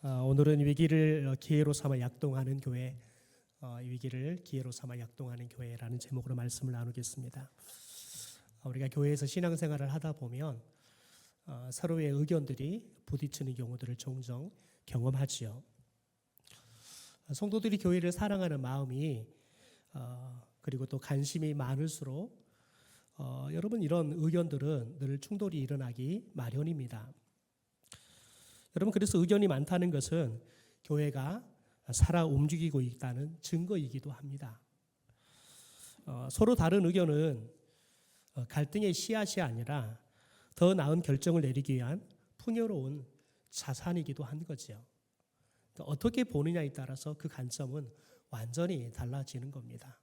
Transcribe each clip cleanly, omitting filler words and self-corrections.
오늘은 위기를 기회로 삼아 약동하는 교회, 위기를 기회로 삼아 약동하는 교회라는 제목으로 말씀을 나누겠습니다. 우리가 교회에서 신앙생활을 하다 보면 서로의 의견들이 부딪히는 경우들을 종종 경험하지요. 성도들이 교회를 사랑하는 마음이 그리고 또 관심이 많을수록 여러분 이런 의견들은 늘 충돌이 일어나기 마련입니다. 여러분 그래서 의견이 많다는 것은 교회가 살아 움직이고 있다는 증거이기도 합니다. 서로 다른 의견은 갈등의 씨앗이 아니라 더 나은 결정을 내리기 위한 풍요로운 자산이기도 한 거죠. 어떻게 보느냐에 따라서 그 관점은 완전히 달라지는 겁니다.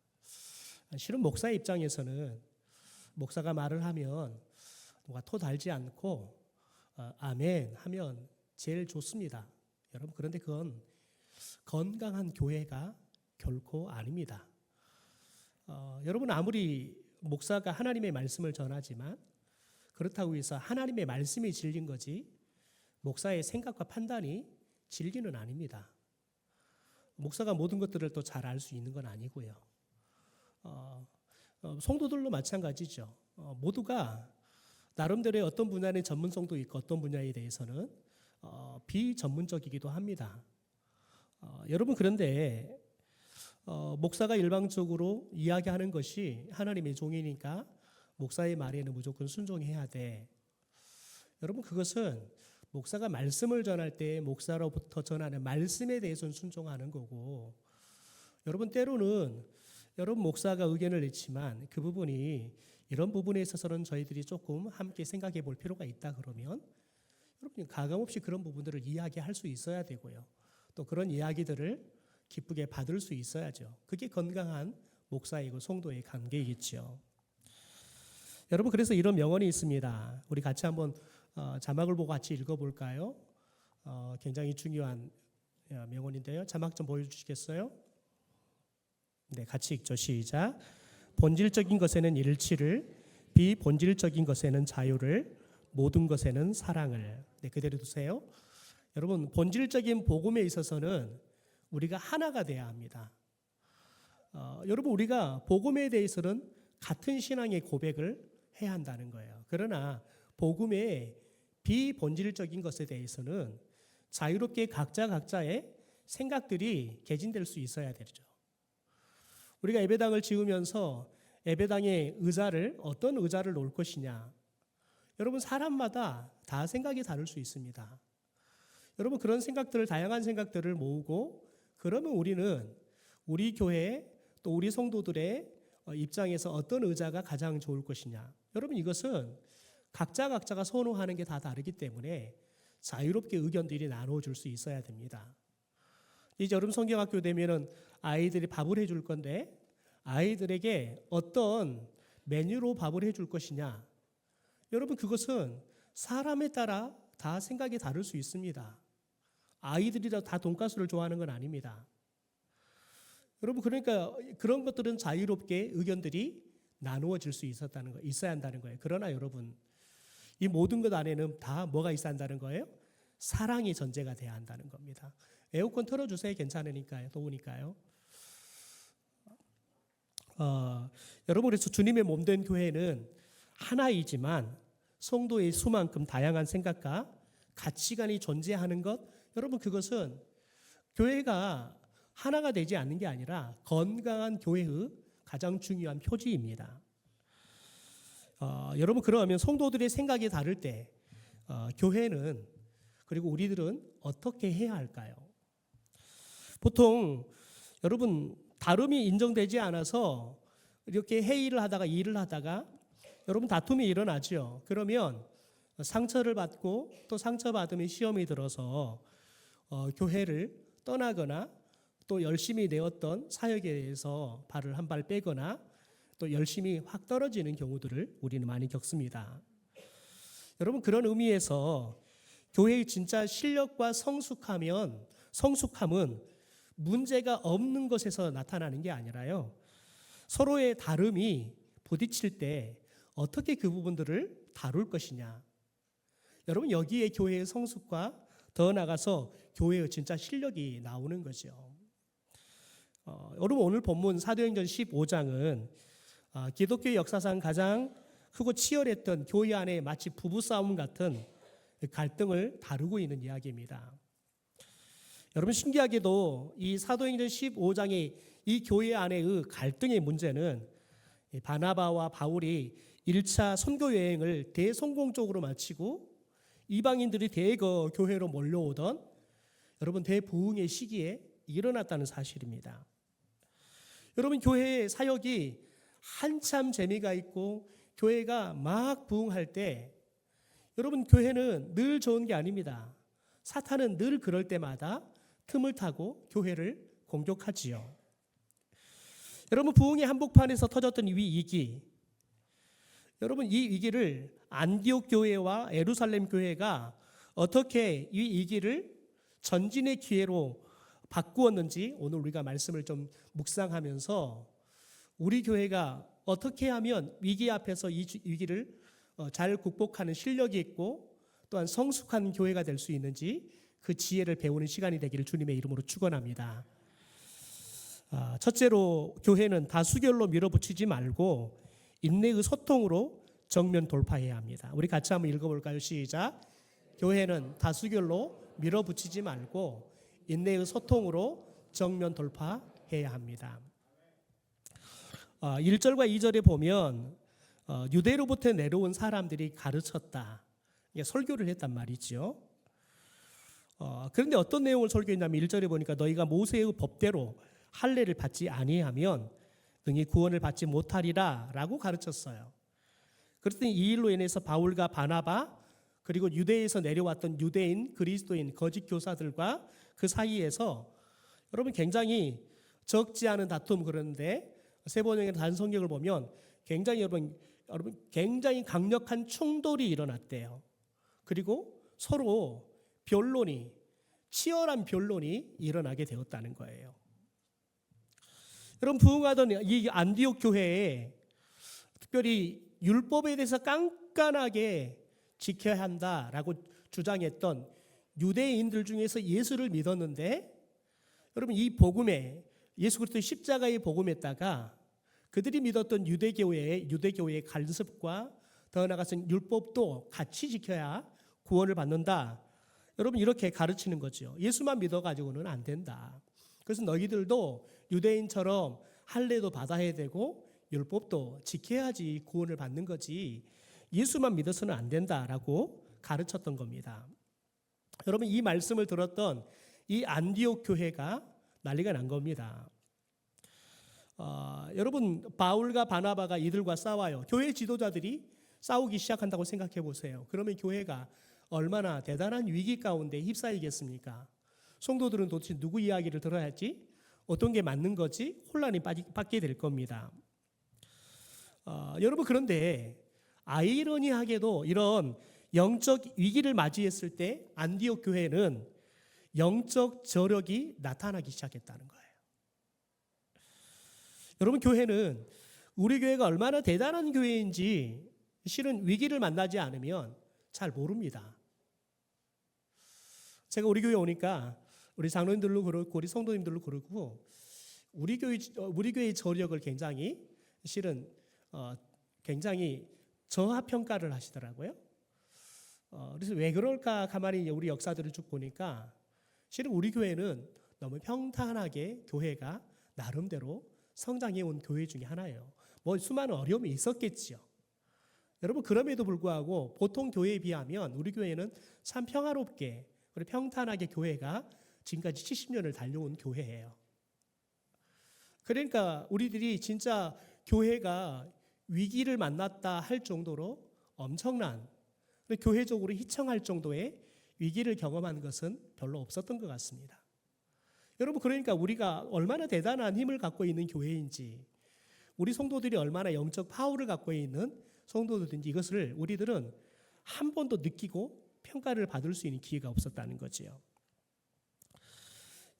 실은 목사의 입장에서는 목사가 말을 하면 누가 토 달지 않고 아멘 하면 제일 좋습니다. 여러분 그런데 그건 건강한 교회가 결코 아닙니다. 여러분 아무리 목사가 하나님의 말씀을 전하지만 그렇다고 해서 하나님의 말씀이 진리인 거지 목사의 생각과 판단이 진리는 아닙니다. 목사가 모든 것들을 또 잘 알 수 있는 건 아니고요. 성도들도 마찬가지죠. 모두가 나름대로의 어떤 분야의 전문성도 있고 어떤 분야에 대해서는 비전문적이기도 합니다. 여러분 그런데 목사가 일방적으로 이야기하는 것이 하나님의 종이니까 목사의 말에는 무조건 순종해야 돼. 여러분 그것은 목사가 말씀을 전할 때 목사로부터 전하는 말씀에 대해서는 순종하는 거고 여러분 때로는 여러분 목사가 의견을 냈지만 그 부분이 이런 부분에 있어서는 저희들이 조금 함께 생각해 볼 필요가 있다 그러면 여러분 가감없이 그런 부분들을 이야기할 수 있어야 되고요. 또 그런 이야기들을 기쁘게 받을 수 있어야죠. 그게 건강한 목사이고 성도의 관계이겠죠. 여러분 그래서 이런 명언이 있습니다. 우리 같이 한번 자막을 보고 같이 읽어볼까요? 굉장히 중요한 명언인데요. 자막 좀 보여주시겠어요? 네, 같이 읽죠. 시작. 본질적인 것에는 일치를, 비본질적인 것에는 자유를, 모든 것에는 사랑을. 네, 그대로 두세요. 여러분 본질적인 복음에 있어서는 우리가 하나가 돼야 합니다. 여러분 우리가 복음에 대해서는 같은 신앙의 고백을 해야 한다는 거예요. 그러나 복음의 비본질적인 것에 대해서는 자유롭게 각자의 생각들이 개진될 수 있어야 되죠. 우리가 예배당을 지으면서 예배당의 의자를 어떤 의자를 놓을 것이냐. 여러분 사람마다 다 생각이 다를 수 있습니다. 여러분 그런 생각들을 다양한 생각들을 모으고 그러면 우리는 우리 교회 또 우리 성도들의 입장에서 어떤 의자가 가장 좋을 것이냐. 여러분 이것은 각자가 선호하는 게 다 다르기 때문에 자유롭게 의견들이 나눠줄 수 있어야 됩니다. 이제 여름 성경학교 되면은 아이들이 밥을 해줄 건데 아이들에게 어떤 메뉴로 밥을 해줄 것이냐. 여러분 그것은 사람에 따라 다 생각이 다를 수 있습니다. 아이들이 다 돈가스를 좋아하는 건 아닙니다. 여러분 그러니까 그런 것들은 자유롭게 의견들이 나누어질 수 있어야 한다는 거예요. 그러나 여러분 이 모든 것 안에는 다 뭐가 있어야 한다는 거예요? 사랑이 전제가 돼야 한다는 겁니다. 에어컨 틀어주세요. 괜찮으니까요. 더우니까요. 여러분 그래서 주님의 몸된 교회는 하나이지만 성도의 수만큼 다양한 생각과 가치관이 존재하는 것 여러분 그것은 교회가 하나가 되지 않는 게 아니라 건강한 교회의 가장 중요한 표지입니다. 여러분 그러면 성도들의 생각이 다를 때 교회는 그리고 우리들은 어떻게 해야 할까요? 보통 여러분 다름이 인정되지 않아서 이렇게 회의를 하다가 일을 하다가 여러분 다툼이 일어나죠. 그러면 상처를 받고 또 상처받으면 시험이 들어서 교회를 떠나거나 또 열심히 내었던 사역에 대해서 발을 한 발 빼거나 또 열심히 확 떨어지는 경우들을 우리는 많이 겪습니다. 여러분 그런 의미에서 교회의 진짜 실력과 성숙함은 문제가 없는 것에서 나타나는 게 아니라요. 서로의 다름이 부딪힐 때 어떻게 그 부분들을 다룰 것이냐. 여러분 여기에 교회의 성숙과 더 나아가서 교회의 진짜 실력이 나오는 거죠. 여러분 오늘 본문 사도행전 15장은 기독교 역사상 가장 크고 치열했던 교회 안에 마치 부부싸움 같은 갈등을 다루고 있는 이야기입니다. 여러분 신기하게도 이 사도행전 15장의 이 교회 안의 갈등의 문제는 바나바와 바울이 1차 선교 여행을 대성공적으로 마치고 이방인들이 대거 교회로 몰려오던 여러분 대부흥의 시기에 일어났다는 사실입니다. 여러분 교회의 사역이 한참 재미가 있고 교회가 막 부흥할 때 여러분 교회는 늘 좋은 게 아닙니다. 사탄은 늘 그럴 때마다 틈을 타고 교회를 공격하지요. 여러분 부흥의 한복판에서 터졌던 이 위기, 여러분 이 위기를 안디옥 교회와 예루살렘 교회가 어떻게 이 위기를 전진의 기회로 바꾸었는지 오늘 우리가 말씀을 좀 묵상하면서 우리 교회가 어떻게 하면 위기 앞에서 이 위기를 잘 극복하는 실력이 있고 또한 성숙한 교회가 될 수 있는지 그 지혜를 배우는 시간이 되기를 주님의 이름으로 축원합니다. 첫째로 교회는 다수결로 밀어붙이지 말고 인내의 소통으로 정면 돌파해야 합니다. 우리 같이 한번 읽어볼까요? 시작. 교회는 다수결로 밀어붙이지 말고 인내의 소통으로 정면 돌파해야 합니다. 1절과 2절에 보면 유대로부터 내려온 사람들이 가르쳤다. 설교를 했단 말이죠. 그런데 어떤 내용을 설교했냐면 1절에 보니까 너희가 모세의 법대로 할례를 받지 아니하면 능히 구원을 받지 못하리라 라고 가르쳤어요. 그랬더니 이 일로 인해서 바울과 바나바 그리고 유대에서 내려왔던 유대인, 그리스도인, 거짓 교사들과 그 사이에서 여러분 굉장히 적지 않은 다툼 그런데 세번역의 단성경을 보면 굉장히 여러분 굉장히 강력한 충돌이 일어났대요. 그리고 서로 치열한 변론이 일어나게 되었다는 거예요. 여러분 부흥하던 이 안디옥 교회에 특별히 율법에 대해서 깐깐하게 지켜야 한다라고 주장했던 유대인들 중에서 예수를 믿었는데 여러분 이 복음에 예수 그리스도의 십자가의 복음에다가 그들이 믿었던 유대교회의 관습과 더 나아가서 율법도 같이 지켜야 구원을 받는다. 여러분 이렇게 가르치는 거죠. 예수만 믿어가지고는 안 된다. 그래서 너희들도 유대인처럼 할례도 받아야 되고 율법도 지켜야지 구원을 받는 거지 예수만 믿어서는 안 된다라고 가르쳤던 겁니다. 여러분 이 말씀을 들었던 이 안디옥 교회가 난리가 난 겁니다. 여러분 바울과 바나바가 이들과 싸워요. 교회 지도자들이 싸우기 시작한다고 생각해 보세요. 그러면 교회가 얼마나 대단한 위기 가운데 휩싸이겠습니까? 성도들은 도대체 누구 이야기를 들어야 할지 어떤 게 맞는 거지 혼란이 빠지게 될 겁니다. 여러분 그런데 아이러니하게도 이런 영적 위기를 맞이했을 때 안디옥 교회는 영적 저력이 나타나기 시작했다는 거예요. 여러분 교회는 우리 교회가 얼마나 대단한 교회인지 실은 위기를 만나지 않으면 잘 모릅니다. 제가 우리 교회 오니까 우리 장로님들도 그렇고 우리 성도님들도 그렇고 우리 교회의 저력을 굉장히 실은 굉장히 저하평가를 하시더라고요. 그래서 왜 그럴까 가만히 우리 역사들을 쭉 보니까 실은 우리 교회는 너무 평탄하게 교회가 나름대로 성장해온 교회 중에 하나예요. 뭐 수많은 어려움이 있었겠지요. 여러분 그럼에도 불구하고 보통 교회에 비하면 우리 교회는 참 평화롭게 그리고 평탄하게 교회가 지금까지 70년을 달려온 교회예요. 그러니까 우리들이 진짜 교회가 위기를 만났다 할 정도로 엄청난 교회적으로 희청할 정도의 위기를 경험한 것은 별로 없었던 것 같습니다. 여러분 그러니까 우리가 얼마나 대단한 힘을 갖고 있는 교회인지 우리 성도들이 얼마나 영적 파워를 갖고 있는 성도들인지 이것을 우리들은 한 번도 느끼고 평가를 받을 수 있는 기회가 없었다는 거지요.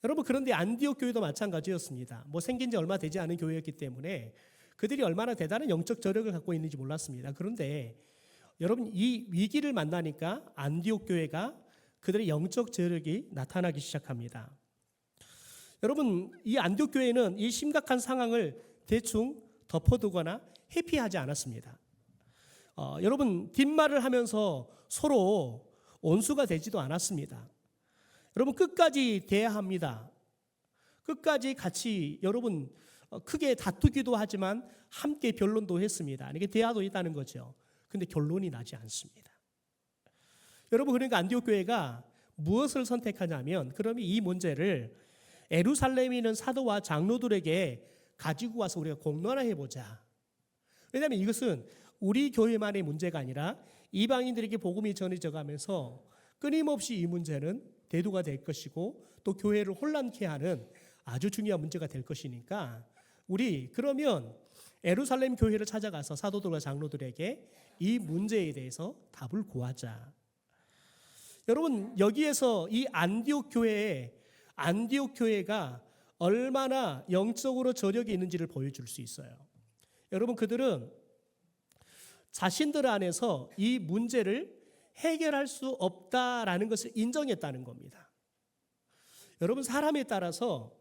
여러분 그런데 안디옥 교회도 마찬가지였습니다. 뭐 생긴 지 얼마 되지 않은 교회였기 때문에 그들이 얼마나 대단한 영적 저력을 갖고 있는지 몰랐습니다. 그런데 여러분 이 위기를 만나니까 안디옥 교회가 그들의 영적 저력이 나타나기 시작합니다. 여러분, 이 안디옥 교회는 이 심각한 상황을 대충 덮어두거나 회피하지 않았습니다. 여러분, 뒷말을 하면서 서로 온수가 되지도 않았습니다. 여러분, 끝까지 대해야 합니다. 끝까지 같이 여러분 크게 다투기도 하지만 함께 변론도 했습니다. 이게 대화도 있다는 거죠. 근데 결론이 나지 않습니다. 여러분, 그러니까 안디옥 교회가 무엇을 선택하냐면, 그러면 이 문제를 예루살렘에 있는 사도와 장로들에게 가지고 와서 우리가 공론화해 보자. 왜냐하면 이것은 우리 교회만의 문제가 아니라 이방인들에게 복음이 전해져 가면서 끊임없이 이 문제는 대두가 될 것이고 또 교회를 혼란케 하는 아주 중요한 문제가 될 것이니까 우리 그러면 예루살렘 교회를 찾아가서 사도들과 장로들에게 이 문제에 대해서 답을 구하자. 여러분, 여기에서 이 안디옥 교회가 얼마나 영적으로 저력이 있는지를 보여줄 수 있어요. 여러분, 그들은 자신들 안에서 이 문제를 해결할 수 없다라는 것을 인정했다는 겁니다. 여러분, 사람에 따라서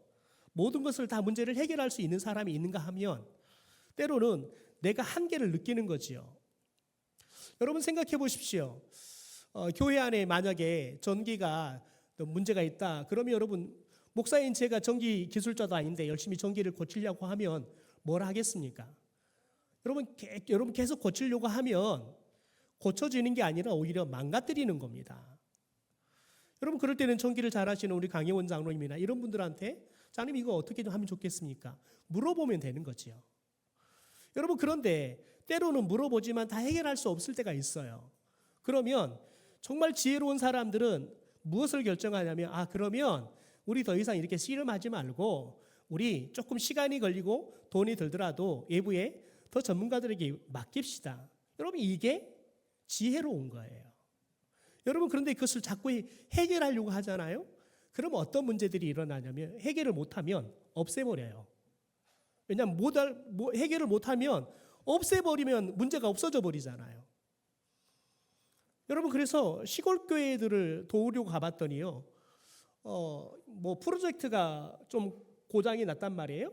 모든 것을 다 문제를 해결할 수 있는 사람이 있는가 하면 때로는 내가 한계를 느끼는 거지요. 여러분, 생각해 보십시오. 교회 안에 만약에 전기가 문제가 있다. 그러면 여러분, 목사인 제가 전기 기술자도 아닌데 열심히 전기를 고치려고 하면 뭘 하겠습니까? 여러분 계속 고치려고 하면 고쳐지는 게 아니라 오히려 망가뜨리는 겁니다. 여러분, 그럴 때는 전기를 잘 하시는 우리 강혜원 장로님이나 이런 분들한테 장님 이거 어떻게 좀 하면 좋겠습니까? 물어보면 되는 거지요. 여러분, 그런데 때로는 물어보지만 다 해결할 수 없을 때가 있어요. 그러면 정말 지혜로운 사람들은 무엇을 결정하냐면 그러면 우리 더 이상 이렇게 씨름하지 말고 우리 조금 시간이 걸리고 돈이 들더라도 외부에 더 전문가들에게 맡깁시다. 여러분, 이게 지혜로운 거예요. 여러분, 그런데 그것을 자꾸 해결하려고 하잖아요. 그럼 어떤 문제들이 일어나냐면 해결을 못하면 없애버려요. 왜냐하면 해결을 못하면 없애버리면 문제가 없어져 버리잖아요. 여러분, 그래서 시골 교회들을 도우려고 가봤더니요, 프로젝트가 좀 고장이 났단 말이에요.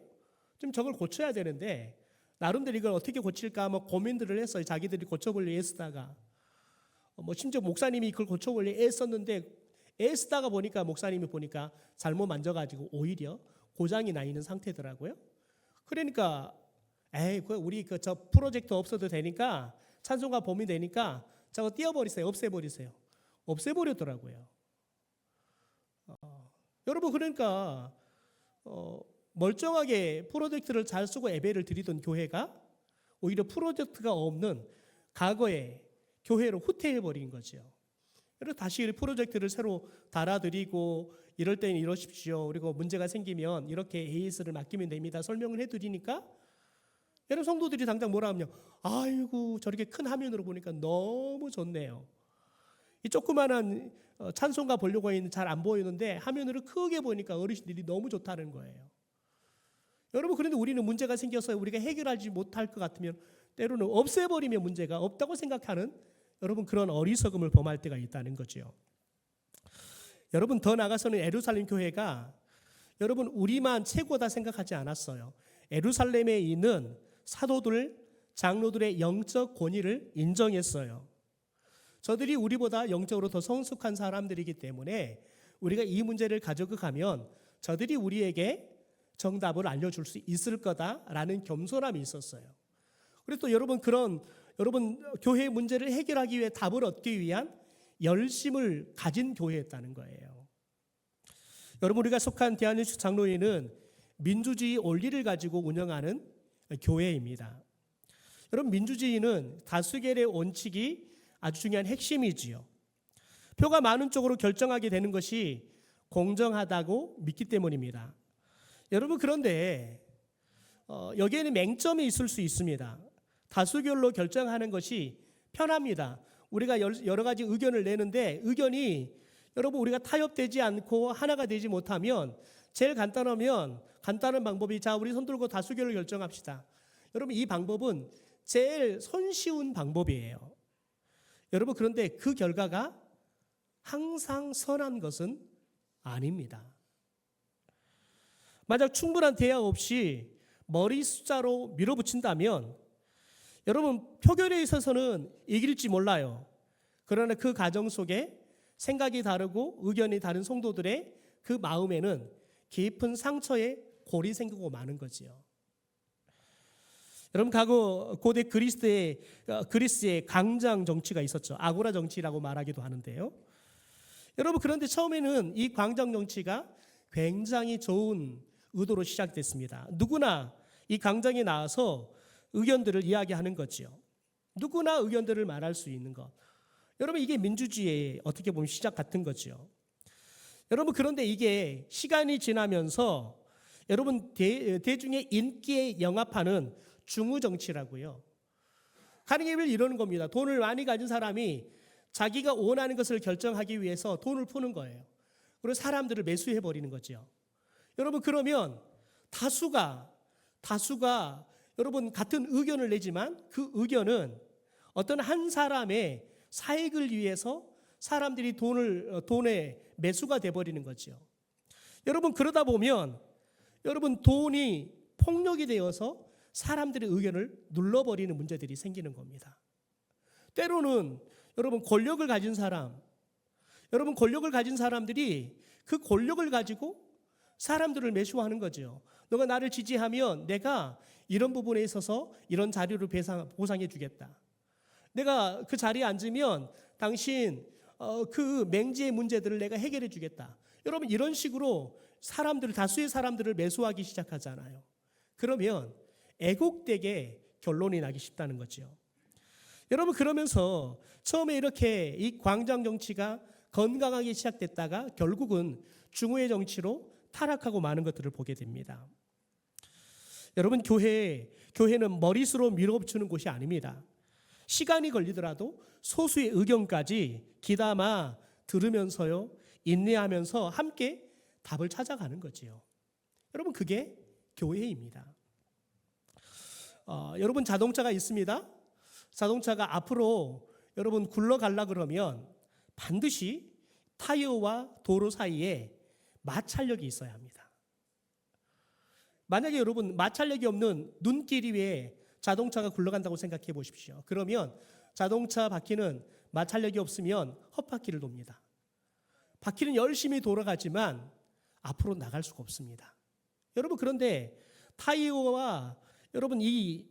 좀 저걸 고쳐야 되는데 나름대로 이걸 어떻게 고칠까 고민들을 했어요. 자기들이 고쳐보려 애쓰다가 심지어 목사님이 그걸 고쳐보려 애썼는데 애쓰다가 보니까 목사님이 보니까 잘못 만져가지고 오히려 고장이 나 있는 상태더라고요. 그러니까 우리 저 프로젝트 없어도 되니까 찬송가 봄이 되니까 저거 띄워버리세요. 없애버리세요. 없애버렸더라고요. 여러분, 그러니까 멀쩡하게 프로젝트를 잘 쓰고 예배를 드리던 교회가 오히려 프로젝트가 없는 과거의 교회로 후퇴해버린 거죠. 그래서 다시 프로젝트를 새로 달아드리고 이럴 때는 이러십시오. 그리고 문제가 생기면 이렇게 AS를 맡기면 됩니다. 설명을 해드리니까 여러분, 성도들이 당장 뭐라 하면 아이고 저렇게 큰 화면으로 보니까 너무 좋네요. 이 조그만한 찬송가 보려고 했는데 잘 안 보이는데 화면으로 크게 보니까 어르신들이 너무 좋다는 거예요. 여러분, 그런데 우리는 문제가 생겨서 우리가 해결하지 못할 것 같으면 때로는 없애버리면 문제가 없다고 생각하는 여러분 그런 어리석음을 범할 때가 있다는 거죠. 여러분, 더 나아가서는 예루살렘 교회가 여러분 우리만 최고다 생각하지 않았어요. 예루살렘에 있는 사도들, 장로들의 영적 권위를 인정했어요. 저들이 우리보다 영적으로 더 성숙한 사람들이기 때문에 우리가 이 문제를 가지고 가면 저들이 우리에게 정답을 알려줄 수 있을 거다라는 겸손함이 있었어요. 그리고 또 여러분 교회의 문제를 해결하기 위해 답을 얻기 위한 열심을 가진 교회였다는 거예요. 여러분, 우리가 속한 대한민국 장로회는 민주주의 원리를 가지고 운영하는 교회입니다. 여러분, 민주주의는 다수결의 원칙이 아주 중요한 핵심이지요. 표가 많은 쪽으로 결정하게 되는 것이 공정하다고 믿기 때문입니다. 여러분, 그런데 여기에는 맹점이 있을 수 있습니다. 다수결로 결정하는 것이 편합니다. 우리가 여러 가지 의견을 내는데 의견이 여러분 우리가 타협되지 않고 하나가 되지 못하면 제일 간단한 방법이 우리 손 들고 다수결로 결정합시다. 여러분, 이 방법은 제일 손쉬운 방법이에요. 여러분, 그런데 그 결과가 항상 선한 것은 아닙니다. 만약 충분한 대화 없이 머리 숫자로 밀어붙인다면 여러분 표결에 있어서는 이길지 몰라요. 그러나 그 과정 속에 생각이 다르고 의견이 다른 성도들의 그 마음에는 깊은 상처의 골이 생기고 마는 거지요. 여러분 과거 고대 그리스의 강장 정치가 있었죠. 아고라 정치라고 말하기도 하는데요. 여러분 그런데 처음에는 이 광장 정치가 굉장히 좋은 의도로 시작됐습니다. 누구나 이 광장에 나와서 의견들을 이야기하는 거지요. 누구나 의견들을 말할 수 있는 것. 여러분 이게 민주주의의 어떻게 보면 시작 같은 거죠. 여러분 그런데 이게 시간이 지나면서 여러분 대중의 인기에 영합하는 중의 정치라고요. 카네기를 이러는 겁니다. 돈을 많이 가진 사람이 자기가 원하는 것을 결정하기 위해서 돈을 푸는 거예요. 그리고 사람들을 매수해 버리는 거죠. 여러분 그러면 다수가 여러분 같은 의견을 내지만 그 의견은 어떤 한 사람의 사익을 위해서 사람들이 돈에 매수가 돼 버리는 거죠. 여러분 그러다 보면 여러분 돈이 폭력이 되어서 사람들의 의견을 눌러버리는 문제들이 생기는 겁니다. 때로는 여러분 권력을 가진 사람들이 그 권력을 가지고 사람들을 매수하는 거죠. 너가 나를 지지하면 내가 이런 부분에 있어서 이런 자료를 보상해 주겠다. 내가 그 자리에 앉으면 당신 그 맹지의 문제들을 내가 해결해 주겠다. 여러분 이런 식으로 다수의 사람들을 매수하기 시작하잖아요. 그러면 애곡되게 결론이 나기 쉽다는 거죠. 여러분 그러면서 처음에 이렇게 이 광장 정치가 건강하게 시작됐다가 결국은 중후의 정치로 타락하고 마는 것들을 보게 됩니다. 여러분 교회는 머릿수로 밀어붙이는 곳이 아닙니다. 시간이 걸리더라도 소수의 의견까지 귀담아 들으면서요 인내하면서 함께 답을 찾아가는 거지요. 여러분 그게 교회입니다. 여러분 자동차가 있습니다. 자동차가 앞으로 여러분 굴러가려 그러면 반드시 타이어와 도로 사이에 마찰력이 있어야 합니다. 만약에 여러분 마찰력이 없는 눈길 위에 자동차가 굴러간다고 생각해 보십시오. 그러면 자동차 바퀴는 마찰력이 없으면 헛바퀴를 돕니다. 바퀴는 열심히 돌아가지만 앞으로 나갈 수가 없습니다. 여러분 그런데 타이어와 여러분 이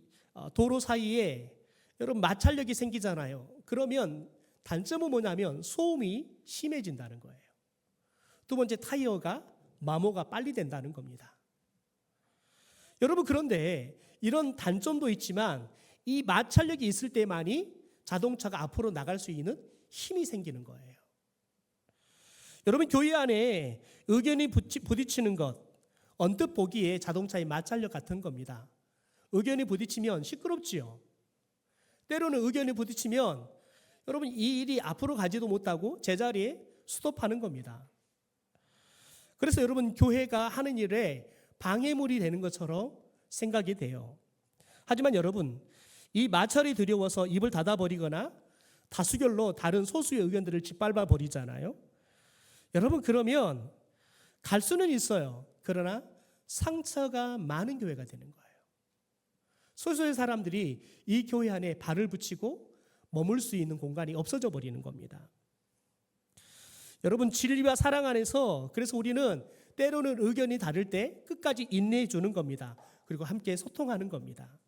도로 사이에 여러분 마찰력이 생기잖아요. 그러면 단점은 뭐냐면 소음이 심해진다는 거예요. 두 번째 타이어가 마모가 빨리 된다는 겁니다. 여러분 그런데 이런 단점도 있지만 이 마찰력이 있을 때만이 자동차가 앞으로 나갈 수 있는 힘이 생기는 거예요. 여러분 교회 안에 의견이 부딪히는 것 언뜻 보기에 자동차의 마찰력 같은 겁니다. 의견이 부딪히면 시끄럽지요. 때로는 의견이 부딪히면 여러분 이 일이 앞으로 가지도 못하고 제자리에 스톱하는 겁니다. 그래서 여러분 교회가 하는 일에 방해물이 되는 것처럼 생각이 돼요. 하지만 여러분 이 마찰이 두려워서 입을 닫아버리거나 다수결로 다른 소수의 의견들을 짓밟아 버리잖아요. 여러분 그러면 갈 수는 있어요. 그러나 상처가 많은 교회가 되는 거예요. 소수의 사람들이 이 교회 안에 발을 붙이고 머물 수 있는 공간이 없어져 버리는 겁니다. 여러분 진리와 사랑 안에서 그래서 우리는 때로는 의견이 다를 때 끝까지 인내해 주는 겁니다. 그리고 함께 소통하는 겁니다.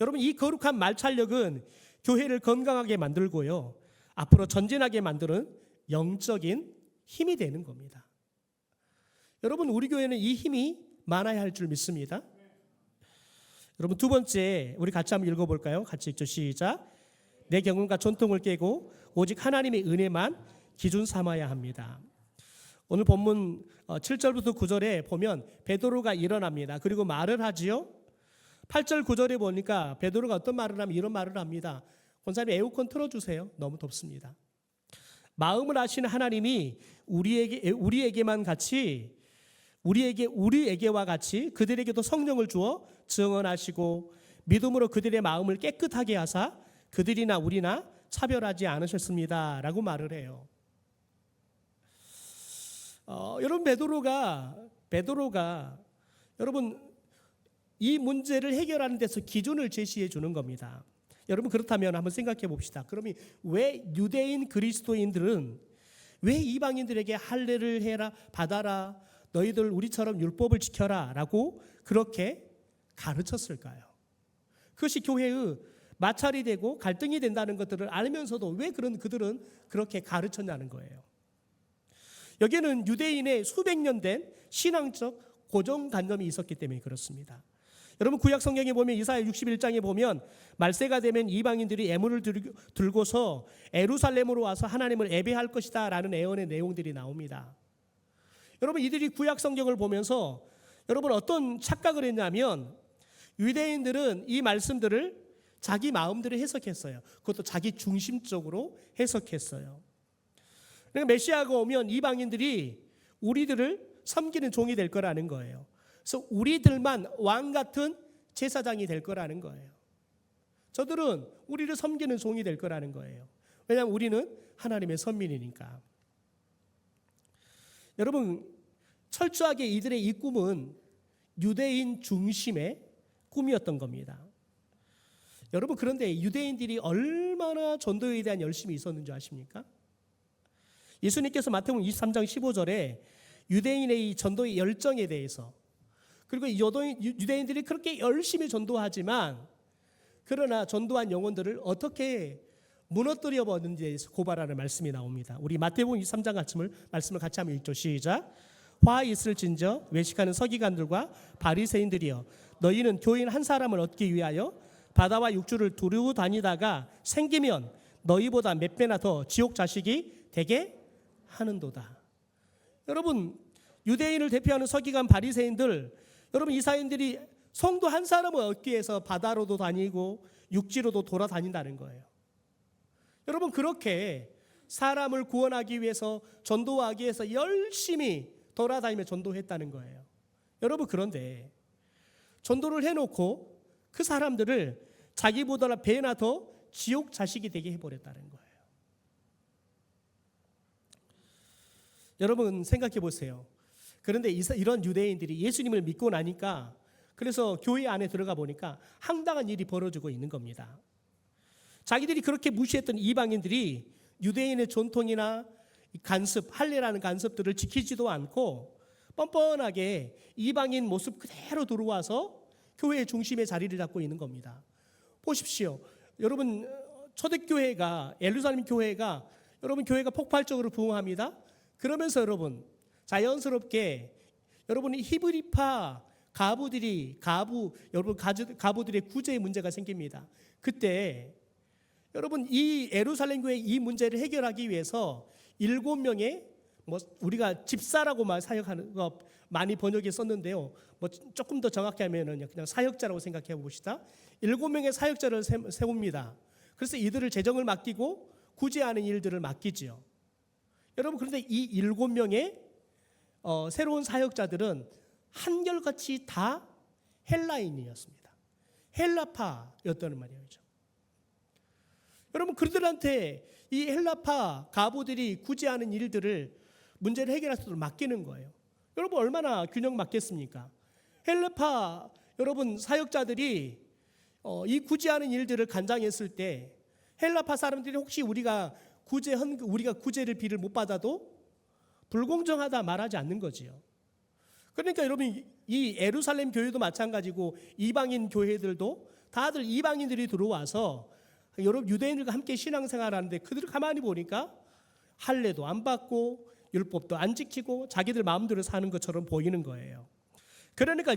여러분 이 거룩한 말찰력은 교회를 건강하게 만들고요. 앞으로 전진하게 만드는 영적인 힘이 되는 겁니다. 여러분 우리 교회는 이 힘이 많아야 할 줄 믿습니다. 여러분 두 번째 우리 같이 한번 읽어볼까요? 같이 읽죠. 시작. 내 경험과 전통을 깨고 오직 하나님의 은혜만 기준 삼아야 합니다. 오늘 본문 7절부터 9절에 보면 베드로가 일어납니다. 그리고 말을 하지요. 8절 9절에 보니까 베드로가 어떤 말을 하면 이런 말을 합니다. 권사님 에어컨 틀어주세요. 너무 덥습니다. 마음을 아시는 하나님이 우리에게와 같이 그들에게도 성령을 주어 증언하시고 믿음으로 그들의 마음을 깨끗하게 하사 그들이나 우리나 차별하지 않으셨습니다. 라고 말을 해요. 여러분 베드로가 여러분 이 문제를 해결하는 데서 기준을 제시해 주는 겁니다. 여러분 그렇다면 한번 생각해 봅시다. 그러면 왜 유대인 그리스도인들은 왜 이방인들에게 할례를 해라, 받아라, 너희들 우리처럼 율법을 지켜라 라고 그렇게 가르쳤을까요? 그것이 교회의 마찰이 되고 갈등이 된다는 것들을 알면서도 왜 그들은 그렇게 가르쳤냐는 거예요. 여기에는 유대인의 수백 년 된 신앙적 고정관념이 있었기 때문에 그렇습니다. 여러분 구약 성경에 보면 이사야 61장에 보면 말세가 되면 이방인들이 애물을 들고서 예루살렘으로 와서 하나님을 예배할 것이다 라는 예언의 내용들이 나옵니다. 여러분 이들이 구약 성경을 보면서 여러분 어떤 착각을 했냐면 유대인들은 이 말씀들을 자기 마음대로 해석했어요. 그것도 자기 중심적으로 해석했어요. 그러니까 메시아가 오면 이방인들이 우리들을 섬기는 종이 될 거라는 거예요. 그래서 우리들만 왕 같은 제사장이 될 거라는 거예요. 저들은 우리를 섬기는 종이 될 거라는 거예요. 왜냐하면 우리는 하나님의 선민이니까. 여러분 철저하게 이들의 이 꿈은 유대인 중심의 꿈이었던 겁니다. 여러분 그런데 유대인들이 얼마나 전도에 대한 열심이 있었는지 아십니까? 예수님께서 마태복음 23장 15절에 유대인의 이 전도의 열정에 대해서 그리고 유대인들이 그렇게 열심히 전도하지만 그러나 전도한 영혼들을 어떻게 무너뜨려 버렸는지에 대해서 고발하는 말씀이 나옵니다. 우리 마태복음 23장 말씀을 같이 한번 읽죠. 시작. 화 있을진저 외식하는 서기관들과 바리새인들이여 너희는 교인 한 사람을 얻기 위하여 바다와 육주를 두르고 다니다가 생기면 너희보다 몇 배나 더 지옥 자식이 되게 하는도다. 여러분 유대인을 대표하는 서기관 바리새인들 여러분 이 사람들이 성도 한 사람을 얻기 위해서 바다로도 다니고 육지로도 돌아다닌다는 거예요. 여러분 그렇게 사람을 구원하기 위해서 전도하기 위해서 열심히 돌아다니며 전도했다는 거예요. 여러분 그런데 전도를 해놓고 그 사람들을 자기보다 배나 더 지옥 자식이 되게 해버렸다는 거예요. 여러분 생각해 보세요. 그런데 이런 유대인들이 예수님을 믿고 나니까 그래서 교회 안에 들어가 보니까 황당한 일이 벌어지고 있는 겁니다. 자기들이 그렇게 무시했던 이방인들이 유대인의 전통이나 간습, 할례라는 간습들을 지키지도 않고 뻔뻔하게 이방인 모습 그대로 들어와서 교회의 중심의 자리를 잡고 있는 겁니다. 보십시오. 여러분 초대교회가 예루살렘 교회가 여러분 교회가 폭발적으로 부흥합니다. 그러면서 여러분 자연스럽게 여러분이 히브리파 가부들의 구제의 문제가 생깁니다. 그때 여러분 이 예루살렘 교회 이 문제를 해결하기 위해서 7명의 우리가 집사라고 사역하는 거 많이 번역에 썼는데요. 조금 더 정확히 하면은 그냥 사역자라고 생각해 봅시다. 7명의 사역자를 세웁니다. 그래서 이들을 재정을 맡기고 구제하는 일들을 맡기지요. 여러분 그런데 이 7명의 새로운 사역자들은 한결같이 다 헬라인이었습니다. 헬라파였다는 말이죠. 여러분 그들한테 이 헬라파 가부들이 구제하는 일들을 문제를 해결할 수 있도록 맡기는 거예요. 여러분 얼마나 균형 맞겠습니까? 헬라파 여러분 사역자들이 이 구제하는 일들을 간장했을 때 헬라파 사람들이 혹시 우리가 구제를 비를 못 받아도 불공정하다 말하지 않는 거지요. 그러니까 여러분 이 예루살렘 교회도 마찬가지고 이방인 교회들도 다들 이방인들이 들어와서 여러분 유대인들과 함께 신앙생활하는데 그들을 가만히 보니까 할례도 안 받고 율법도 안 지키고 자기들 마음대로 사는 것처럼 보이는 거예요. 그러니까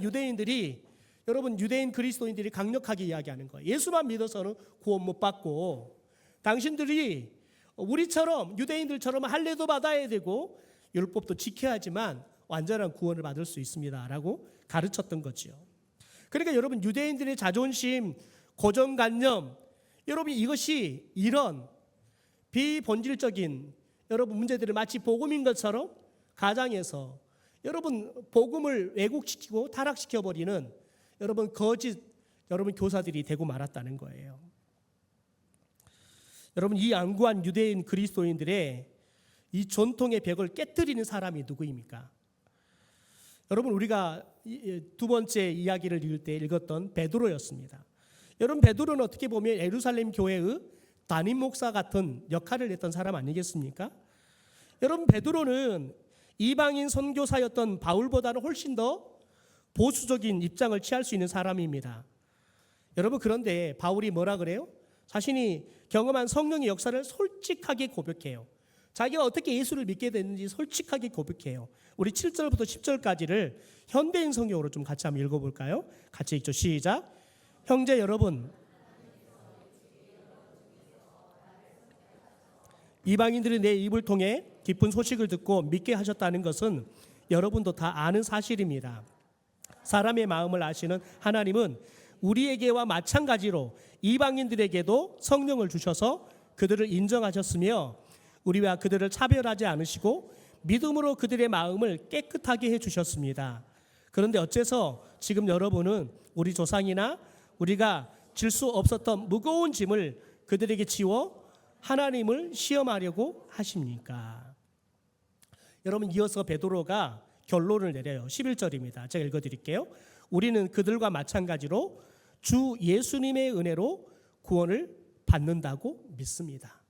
여러분 유대인 그리스도인들이 강력하게 이야기하는 거예요. 예수만 믿어서는 구원 못 받고 당신들이 우리처럼 유대인들처럼 할례도 받아야 되고 율법도 지켜야지만 완전한 구원을 받을 수 있습니다 라고 가르쳤던 거지요. 그러니까 여러분 유대인들의 자존심, 고정관념 여러분 이것이 이런 비본질적인 여러분 문제들을 마치 복음인 것처럼 가장해서 여러분 복음을 왜곡시키고 타락시켜버리는 여러분 거짓 여러분 교사들이 되고 말았다는 거예요. 여러분 이 안구한 유대인 그리스도인들의 이 전통의 벽을 깨뜨리는 사람이 누구입니까? 여러분, 우리가 두 번째 이야기를 읽을 때 읽었던 베드로였습니다. 여러분, 베드로는 어떻게 보면 예루살렘 교회의 담임 목사 같은 역할을 했던 사람 아니겠습니까? 여러분, 베드로는 이방인 선교사였던 바울보다는 훨씬 더 보수적인 입장을 취할 수 있는 사람입니다. 여러분, 그런데 바울이 뭐라 그래요? 자신이 경험한 성령의 역사를 솔직하게 고백해요. 자기가 어떻게 예수를 믿게 됐는지 솔직하게 고백해요. 우리 7절부터 10절까지를 현대인 성경으로 좀 같이 한번 읽어볼까요? 같이 읽죠. 시작. 형제 여러분, 이방인들이 내 입을 통해 기쁜 소식을 듣고 믿게 하셨다는 것은 여러분도 다 아는 사실입니다. 사람의 마음을 아시는 하나님은 우리에게와 마찬가지로 이방인들에게도 성령을 주셔서 그들을 인정하셨으며 우리와 그들을 차별하지 않으시고 믿음으로 그들의 마음을 깨끗하게 해주셨습니다. 그런데 어째서 지금 여러분은 우리 조상이나 우리가 질 수 없었던 무거운 짐을 그들에게 지워 하나님을 시험하려고 하십니까? 여러분, 이어서 베드로가 결론을 내려요. 11절입니다. 제가 읽어드릴게요. 우리는 그들과 마찬가지로 주 예수님의 은혜로 구원을 받는다고 믿습니다.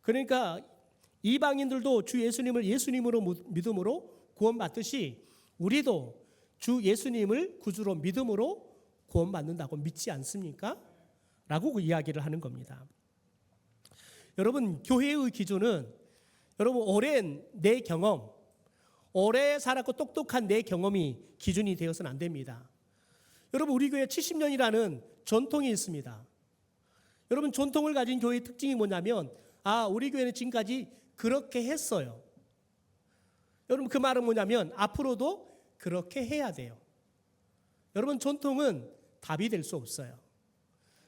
그러니까 이방인들도 주 예수님을 예수님으로 믿음으로 구원받듯이 우리도 주 예수님을 구주로 믿음으로 구원받는다고 믿지 않습니까? 라고 이야기를 하는 겁니다. 여러분, 교회의 기준은 여러분 오랜 내 경험, 오래 살았고 똑똑한 내 경험이 기준이 되어서는 안 됩니다. 여러분, 우리 교회 70년이라는 전통이 있습니다. 여러분, 전통을 가진 교회의 특징이 뭐냐면 우리 교회는 지금까지 그렇게 했어요. 여러분, 그 말은 뭐냐면 앞으로도 그렇게 해야 돼요. 여러분, 전통은 답이 될 수 없어요.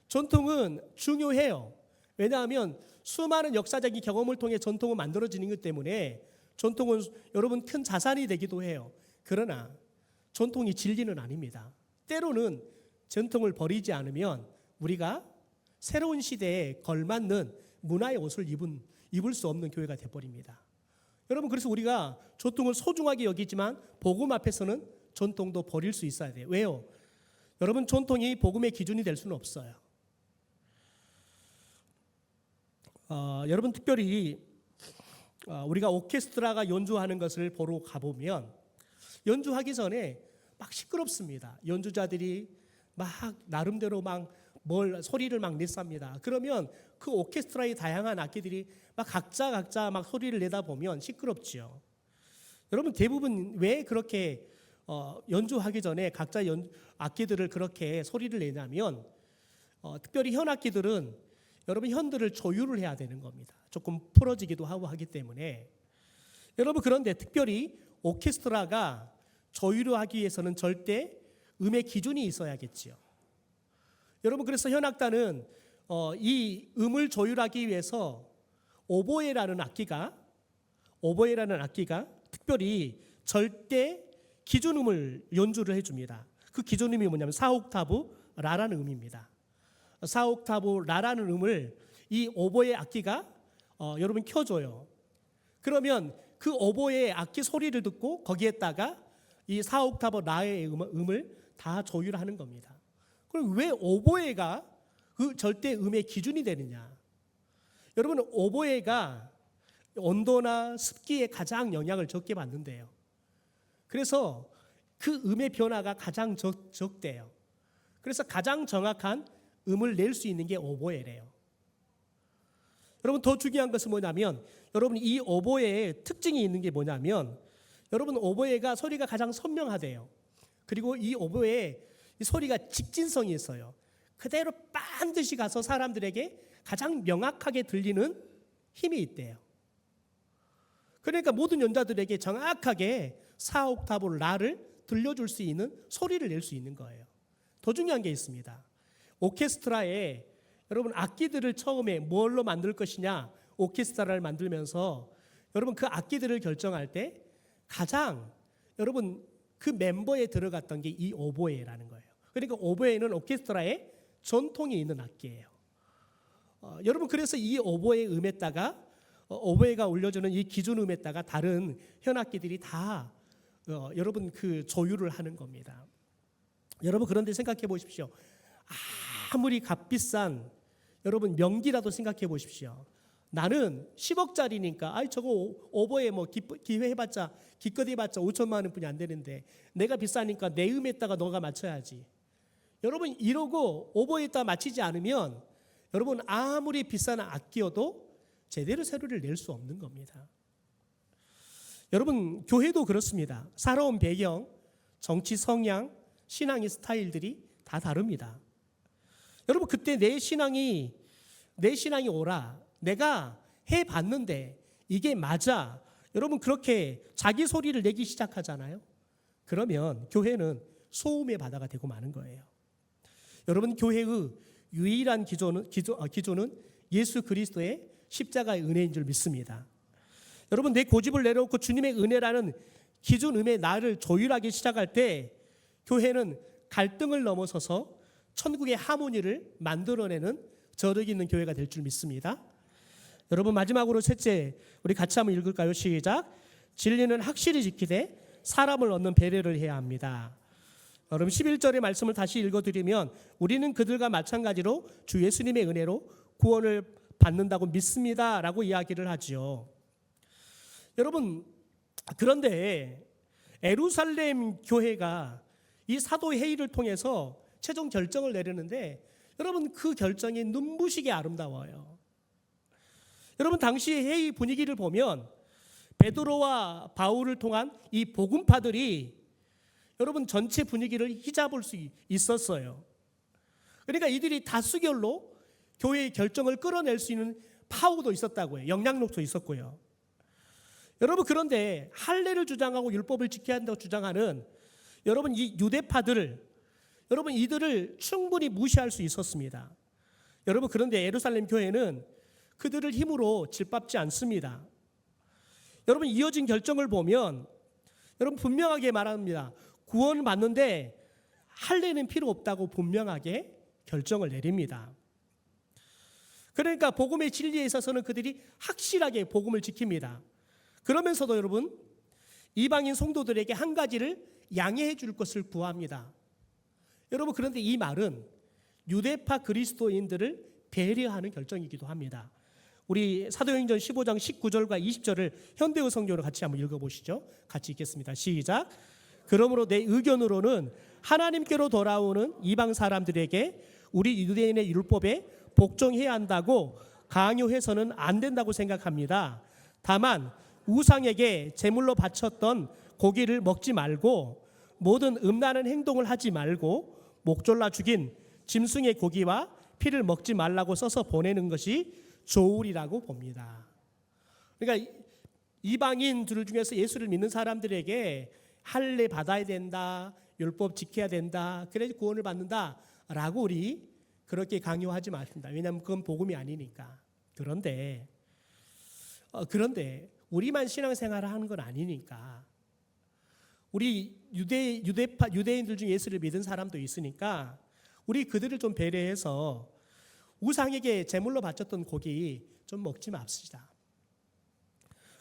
전통은 중요해요. 왜냐하면 수많은 역사적인 경험을 통해 전통은 만들어지는 것 때문에 전통은 여러분 큰 자산이 되기도 해요. 그러나 전통이 진리는 아닙니다. 때로는 전통을 버리지 않으면 우리가 새로운 시대에 걸맞는 문화의 옷을 입을 수 없는 교회가 되어버립니다. 여러분, 그래서 우리가 전통을 소중하게 여기지만 복음 앞에서는 전통도 버릴 수 있어야 돼요. 왜요? 여러분, 전통이 복음의 기준이 될 수는 없어요. 여러분, 특별히 우리가 오케스트라가 연주하는 것을 보러 가보면 연주하기 전에 막 시끄럽습니다. 연주자들이 막 나름대로 막 소리를 막 냈습니다. 그러면 그 오케스트라의 다양한 악기들이 막 각자 막 소리를 내다 보면 시끄럽지요. 여러분, 대부분 왜 그렇게 연주하기 전에 각자 악기들을 그렇게 소리를 내냐면 특별히 현악기들은 여러분 현들을 조율을 해야 되는 겁니다. 조금 풀어지기도 하고 하기 때문에. 여러분, 그런데 특별히 오케스트라가 조율을 하기 위해서는 절대 음의 기준이 있어야겠지요. 여러분, 그래서 현악단은 이 음을 조율하기 위해서 오보에라는 악기가 특별히 절대 기준음을 연주를 해줍니다. 그 기준음이 뭐냐면 4옥타브 라라는 음입니다. 4옥타브 라라는 음을 이 오보에 악기가 여러분 켜줘요. 그러면 그 오보의 악기 소리를 듣고 거기에다가 이 4옥타브 라의 음을 다 조율하는 겁니다. 그럼 왜 오보에가 그 절대 음의 기준이 되느냐? 여러분, 오보에가 온도나 습기에 가장 영향을 적게 받는데요. 그래서 그 음의 변화가 가장 적대요. 그래서 가장 정확한 음을 낼 수 있는 게 오보에래요. 여러분, 더 중요한 것은 뭐냐면 여러분, 이 오보에의 특징이 있는 게 뭐냐면 여러분, 오보에가 소리가 가장 선명하대요. 그리고 이 오보에 이 소리가 직진성이 있어요. 그대로 반드시 가서 사람들에게 가장 명확하게 들리는 힘이 있대요. 그러니까 모든 연주자들에게 정확하게 4옥타브 라를 들려줄 수 있는 소리를 낼 수 있는 거예요. 더 중요한 게 있습니다. 오케스트라에 여러분 악기들을 처음에 뭘로 만들 것이냐, 오케스트라를 만들면서 여러분 그 악기들을 결정할 때 가장 여러분 그 멤버에 들어갔던 게 이 오보에라는 거예요. 그러니까 오보에는 오케스트라에 전통이 있는 악기예요. 여러분, 그래서 이 오보에 음에다가 오보에가 올려주는 이 기준음에다가 다른 현악기들이 다 여러분 그 조율을 하는 겁니다. 여러분 그런데 생각해 보십시오. 아무리 값비싼 여러분 명기라도 생각해 보십시오. 나는 10억짜리니까 저거 오보에 뭐 기회해봤자 기껏 해봤자 5천만 원뿐이 안 되는데 내가 비싸니까 내 음에다가 너가 맞춰야지. 여러분 이러고 오보에다 맞추지 않으면 여러분 아무리 비싼 악기여도 제대로 세로를 낼 수 없는 겁니다. 여러분 교회도 그렇습니다. 살아온 배경, 정치 성향, 신앙의 스타일들이 다 다릅니다. 여러분 그때 내 신앙이 오라. 내가 해봤는데 이게 맞아. 여러분 그렇게 자기 소리를 내기 시작하잖아요. 그러면 교회는 소음의 바다가 되고 마는 거예요. 여러분 교회의 유일한 기조는 예수 그리스도의 십자가의 은혜인 줄 믿습니다. 여러분 내 고집을 내려놓고 주님의 은혜라는 기준음에 나를 조율하기 시작할 때 교회는 갈등을 넘어서서 천국의 하모니를 만들어내는 저력 있는 교회가 될 줄 믿습니다. 여러분 마지막으로 셋째 우리 같이 한번 읽을까요? 시작. 진리는 확실히 지키되 사람을 얻는 배려를 해야 합니다. 여러분 11절의 말씀을 다시 읽어드리면 우리는 그들과 마찬가지로 주 예수님의 은혜로 구원을 받는다고 믿습니다 라고 이야기를 하지요. 여러분 그런데 예루살렘 교회가 이 사도회의를 통해서 최종 결정을 내리는데 여러분 그 결정이 눈부시게 아름다워요. 여러분 당시의 회의 분위기를 보면 베드로와 바울을 통한 이 복음파들이 여러분 전체 분위기를 휘잡을 수 있었어요. 그러니까 이들이 다수결로 교회의 결정을 끌어낼 수 있는 파워도 있었다고 해요. 영향력도 있었고요. 여러분 그런데 할례를 주장하고 율법을 지켜야 한다고 주장하는 여러분 이 유대파들을 여러분 이들을 충분히 무시할 수 있었습니다. 여러분 그런데 예루살렘 교회는 그들을 힘으로 짓밟지 않습니다. 여러분 이어진 결정을 보면 여러분 분명하게 말합니다. 구원 받는데 할례는 필요 없다고 분명하게 결정을 내립니다. 그러니까 복음의 진리에 있어서는 그들이 확실하게 복음을 지킵니다. 그러면서도 여러분 이방인 성도들에게 한 가지를 양해해 줄 것을 구합니다. 여러분 그런데 이 말은 유대파 그리스도인들을 배려하는 결정이기도 합니다. 우리 사도행전 15장 19절과 20절을 현대어 성경으로 같이 한번 읽어보시죠. 같이 읽겠습니다. 시작. 그러므로 내 의견으로는 하나님께로 돌아오는 이방 사람들에게 우리 유대인의 율법에 복종해야 한다고 강요해서는 안 된다고 생각합니다. 다만 우상에게 제물로 바쳤던 고기를 먹지 말고 모든 음란한 행동을 하지 말고 목 졸라 죽인 짐승의 고기와 피를 먹지 말라고 써서 보내는 것이 좋으리라고 봅니다. 그러니까 이방인들 중에서 예수를 믿는 사람들에게 할례 받아야 된다, 율법 지켜야 된다, 그래야 구원을 받는다라고 우리 그렇게 강요하지 마십니다. 왜냐하면 그건 복음이 아니니까. 그런데 우리만 신앙생활을 하는 건 아니니까 우리 유대인들 중에 예수를 믿은 사람도 있으니까 우리 그들을 좀 배려해서 우상에게 제물로 바쳤던 고기 좀 먹지 맙시다.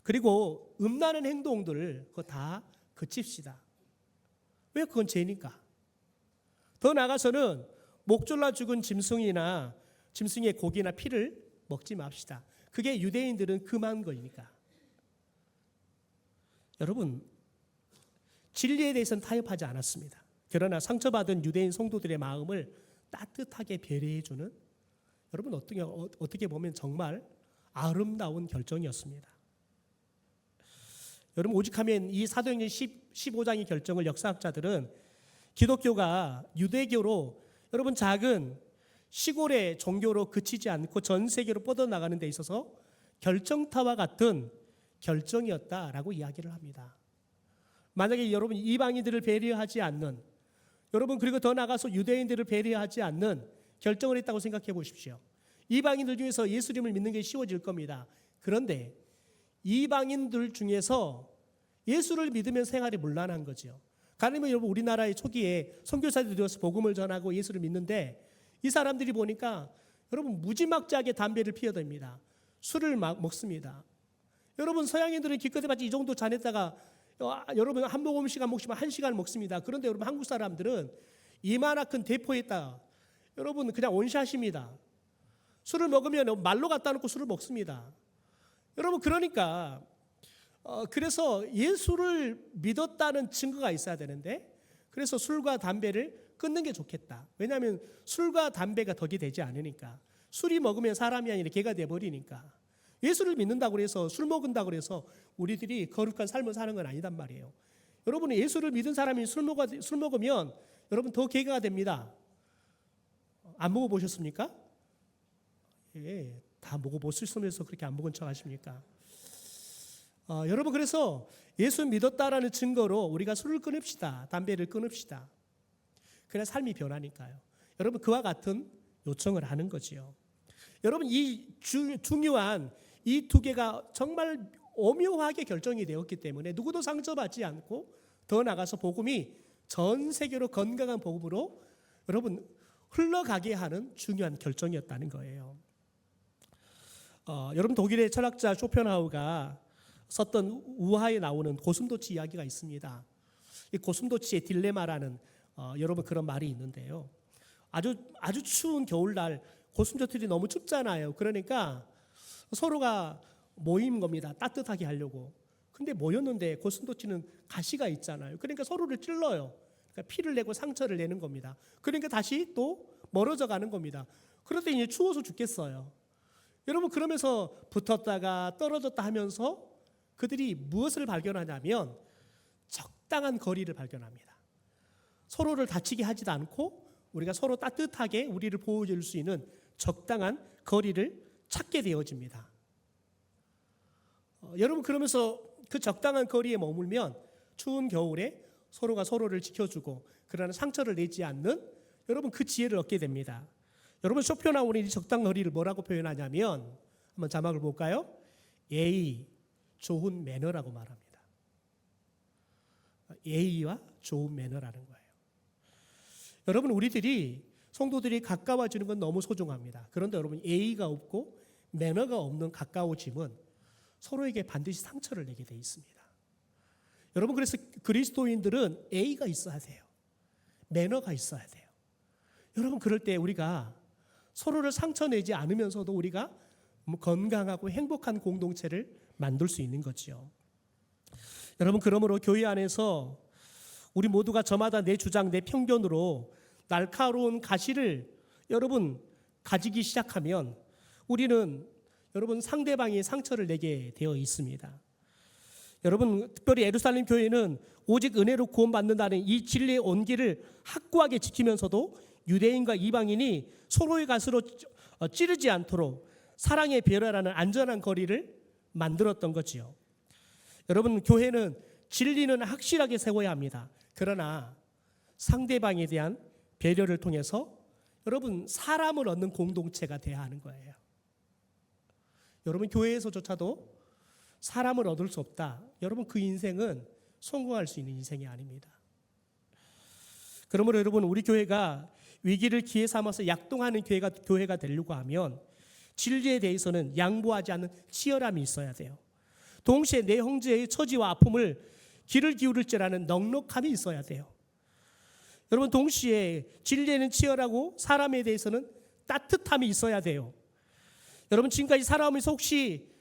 그리고 음란한 행동들 그거 다 그칩시다. 왜? 그건 죄니까. 더 나아가서는 목 졸라 죽은 짐승이나 짐승의 고기나 피를 먹지 맙시다. 그게 유대인들은 금한 거니까. 여러분 진리에 대해서는 타협하지 않았습니다. 그러나 상처받은 유대인 성도들의 마음을 따뜻하게 배려해주는 여러분 어떻게 보면 정말 아름다운 결정이었습니다. 여러분 오직하면 이 사도행전 15장의 결정을 역사학자들은 기독교가 유대교로 여러분 작은 시골의 종교로 그치지 않고 전 세계로 뻗어나가는 데 있어서 결정타와 같은 결정이었다라고 이야기를 합니다. 만약에 여러분 이방인들을 배려하지 않는 여러분 그리고 더 나아가서 유대인들을 배려하지 않는 결정을 했다고 생각해 보십시오. 이방인들 중에서 예수님을 믿는 게 쉬워질 겁니다. 그런데 이방인들 중에서 예수를 믿으면 생활이 문란한 거죠. 가령 여러분 우리나라의 초기에 선교사들이 되어서 복음을 전하고 예수를 믿는데 이 사람들이 보니까 여러분 무지막지하게 담배를 피워댑니다. 술을 막 먹습니다. 여러분 서양인들은 기껏 해봤자 이 정도 잔에다가 여러분 한 모금씩 한 모금씩 한 시간 먹습니다. 그런데 여러분 한국 사람들은 이만한 대포에다가 여러분 그냥 원샷입니다. 술을 먹으면 말로 갖다 놓고 술을 먹습니다. 여러분 그러니까 그래서 예수를 믿었다는 증거가 있어야 되는데, 그래서 술과 담배를 끊는 게 좋겠다. 왜냐하면 술과 담배가 덕이 되지 않으니까. 술이 먹으면 사람이 아니라 개가 돼버리니까. 예수를 믿는다고 해서 술 먹는다고 해서 우리들이 거룩한 삶을 사는 건 아니단 말이에요. 여러분 예수를 믿은 사람이 술 먹으면 여러분 더 개가 됩니다. 안 먹어보셨습니까? 예, 다 먹어보셨으면서 그렇게 안 먹은 척 하십니까? 여러분 그래서 예수 믿었다라는 증거로 우리가 술을 끊읍시다. 담배를 끊읍시다. 그래야 삶이 변하니까요. 여러분 그와 같은 요청을 하는 거지요. 여러분 이 중요한 이 두 개가 정말 오묘하게 결정이 되었기 때문에 누구도 상처받지 않고 더 나아가서 복음이 전 세계로 건강한 복음으로 여러분 흘러가게 하는 중요한 결정이었다는 거예요. 여러분 독일의 철학자 쇼펜하우가 썼던 우화에 나오는 고슴도치 이야기가 있습니다. 이 고슴도치의 딜레마라는 여러분 그런 말이 있는데요. 아주 추운 겨울날 고슴도치들이 너무 춥잖아요. 그러니까 서로가 모인 겁니다. 따뜻하게 하려고. 근데 모였는데 고슴도치는 가시가 있잖아요. 그러니까 서로를 찔러요. 그러니까 피를 내고 상처를 내는 겁니다. 그러니까 다시 또 멀어져 가는 겁니다. 그런데 이제 추워서 죽겠어요. 여러분 그러면서 붙었다가 떨어졌다 하면서 그들이 무엇을 발견하냐면 적당한 거리를 발견합니다. 서로를 다치게 하지도 않고 우리가 서로 따뜻하게 우리를 보호해줄 수 있는 적당한 거리를 찾게 되어집니다. 여러분 그러면서 그 적당한 거리에 머물면 추운 겨울에 서로가 서로를 지켜주고 그러나 상처를 내지 않는 여러분 그 지혜를 얻게 됩니다. 여러분 쇼펜하우는 이 적당한 거리를 뭐라고 표현하냐면 한번 자막을 볼까요? 예의, 좋은 매너라고 말합니다. 예의와 좋은 매너라는 거예요. 여러분 우리들이 성도들이 가까워지는 건 너무 소중합니다. 그런데 여러분 예의가 없고 매너가 없는 가까워짐은 서로에게 반드시 상처를 내게 돼 있습니다. 여러분 그래서 그리스도인들은 예의가 있어야 돼요. 매너가 있어야 돼요. 여러분 그럴 때 우리가 서로를 상처내지 않으면서도 우리가 건강하고 행복한 공동체를 만들 수 있는 거죠. 여러분 그러므로 교회 안에서 우리 모두가 저마다 내 주장, 내 편견으로 날카로운 가시를 여러분 가지기 시작하면 우리는 여러분 상대방이 상처를 내게 되어 있습니다. 여러분 특별히 예루살렘 교회는 오직 은혜로 구원받는다는 이 진리의 온기를 확고하게 지키면서도 유대인과 이방인이 서로의 가시로 찌르지 않도록 사랑의 배려라는 안전한 거리를 만들었던 거지요. 여러분 교회는 진리는 확실하게 세워야 합니다. 그러나 상대방에 대한 배려를 통해서 여러분 사람을 얻는 공동체가 돼야 하는 거예요. 여러분 교회에서조차도 사람을 얻을 수 없다. 여러분 그 인생은 성공할 수 있는 인생이 아닙니다. 그러므로 여러분 우리 교회가 위기를 기회 삼아서 약동하는 교회가 되려고 하면 진리에 대해서는 양보하지 않는 치열함이 있어야 돼요. 동시에 내 형제의 처지와 아픔을 귀를 기울일지라는 넉넉함이 있어야 돼요. 여러분 동시에 진리에는 치열하고 사람에 대해서는 따뜻함이 있어야 돼요. 여러분 지금까지 살아오면서 혹시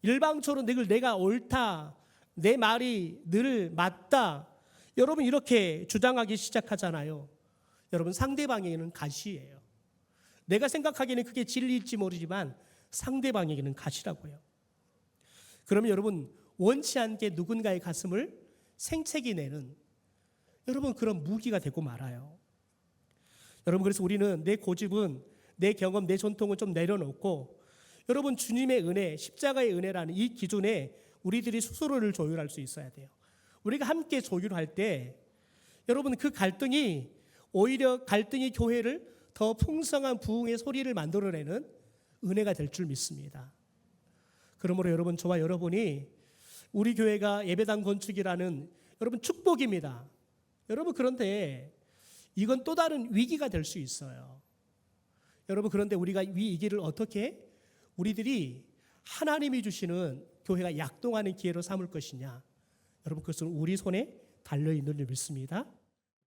일방적으로 늘 내가 옳다, 내 말이 늘 맞다, 여러분 이렇게 주장하기 시작하잖아요. 여러분 상대방에게는 가시예요. 내가 생각하기에는 그게 진리일지 모르지만 상대방에게는 가시라고요. 그러면 여러분 원치 않게 누군가의 가슴을 생채기 내는 여러분 그런 무기가 되고 말아요. 여러분 그래서 우리는 내 고집은 내 경험, 내 전통은 좀 내려놓고 여러분 주님의 은혜, 십자가의 은혜라는 이 기준에 우리들이 스스로를 조율할 수 있어야 돼요. 우리가 함께 조율할 때 여러분 그 갈등이 오히려 갈등이 교회를 더 풍성한 부흥의 소리를 만들어내는 은혜가 될 줄 믿습니다. 그러므로 여러분 저와 여러분이 우리 교회가 예배당 건축이라는 여러분 축복입니다. 여러분 그런데 이건 또 다른 위기가 될 수 있어요. 여러분 그런데 우리가 이 위기를 어떻게 우리들이 하나님이 주시는 교회가 약동하는 기회로 삼을 것이냐? 여러분 그것은 우리 손에 달려 있는 줄 믿습니다.